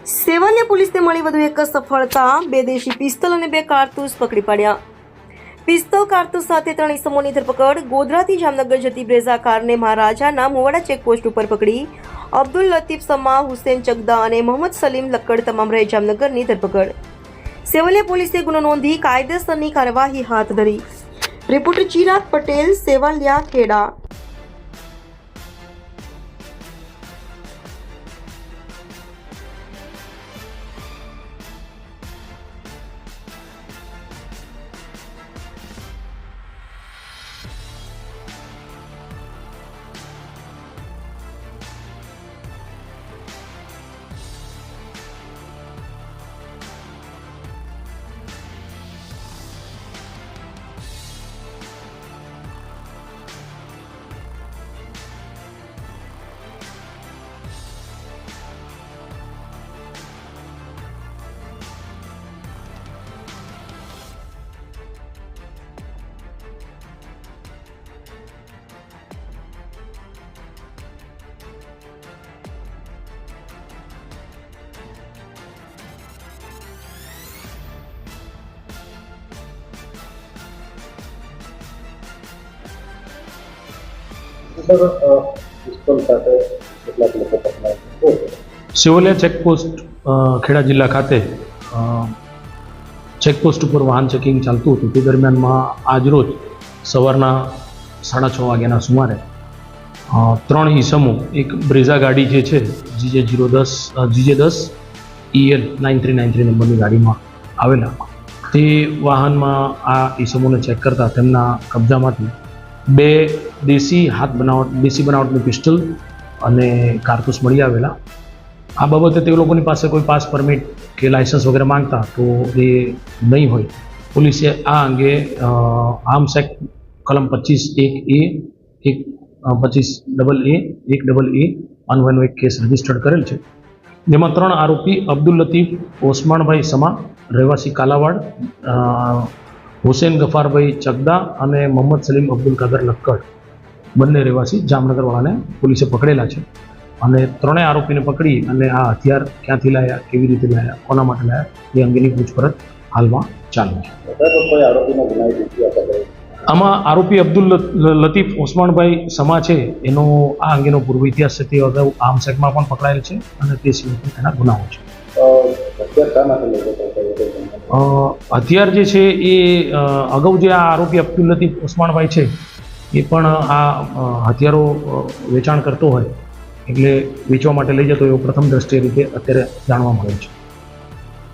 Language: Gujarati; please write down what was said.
સેવાલિયા પોલીસને મળી વધુ એક સફળતા। 2 દેશી પિસ્તલ અને 2 કારતૂસ પકડી પાડ્યા। પિસ્તોલ કારતૂસ સાથે 3 ઇસમોની ધરપકડ। ગોધરાથી જામનગર જતી બ્રેઝા કારને મહારાજાના મોવાડા ચેકપોસ્ટ ઉપર પકડી અબ્દુલ લતીફ સમા, હુસેન ચગદા અને મોહમ્મદ સલીમ લક્કડ તમામ રહે જામનગરની ધરપકડ। સેવાલિયા પોલીસે ગુનો નોંધી કાયદેસરની કાર્યવાહી હાથ ધરી। રિપોર્ટર ચિરાગ પટેલ, સેવાલિયા, ખેડા। સેવાલિયા ચેકપોસ્ટ ખેડા જિલ્લા ખાતે ચેકપોસ્ટ ઉપર વાહન ચેકિંગ ચાલતું હતું। તે દરમિયાનમાં આજરોજ સવારના 6:30 વાગ્યાના સુમારે 3 ઈસમો એક બ્રેઝા ગાડી જે છે GJ10 EL 9393 નંબરની ગાડીમાં આવેલા। તે વાહનમાં આ ઈસમોને ચેક કરતા તેમના કબજામાંથી 2 દેશી બનાવટની પિસ્ટલ અને કારતૂસ મળી આવેલા। આ બાબતે તે લોકોની પાસે કોઈ પાસ પરમિટ કે લાયસન્સ વગેરે માંગતા તો એ નહીં હોય। પોલીસે આ અંગે આર્મ્સ એક્ટ કલમ 25(1)(a), 25(a)(1)(a) અન્વયનો એક કેસ રજીસ્ટર્ડ કરેલ છે, જેમાં 3 આરોપી અબ્દુલ લતીફ ઓસમાણભાઈ સમા, રહેવાસી કાલાવાડ, હુસેન ગફારભાઈ ચગદા અને મોહમ્મદ સલીમ અબ્દુલ કાદર લક્કડ, બંને રહેવાસી જામનગરવાળાને પોલીસે પકડેલા છે। અને 3 આરોપીને પકડી અને આ હથિયાર ક્યાંથી લાયા, કેવી રીતે લાયા, કોના માટે લાયા એ અંગેની પૂછપરછ હાલમાં ચાલુ છે। આમાં આરોપી અબ્દુલ લતીફ ઓસમાણભાઈ સમા છે, એનો આ અંગેનો પૂર્વ ઇતિહાસ છે, તે અગાઉ આર્મ્સ એક્ટમાં પણ પકડાયેલ છે અને તે સિવાય પણ તેના ગુનાઓ છે। હથિયાર જે છે એ અગાઉ જે આ આરોપી અબ્દુલ લતીફ ઓસમાણભાઈ છે એ પણ આ હથિયારો વેચાણ કરતો હોય એટલે વેચવા માટે લઈ જતો એવો પ્રથમ દ્રષ્ટિએ રીતે અત્યારે જાણવા મળે છે।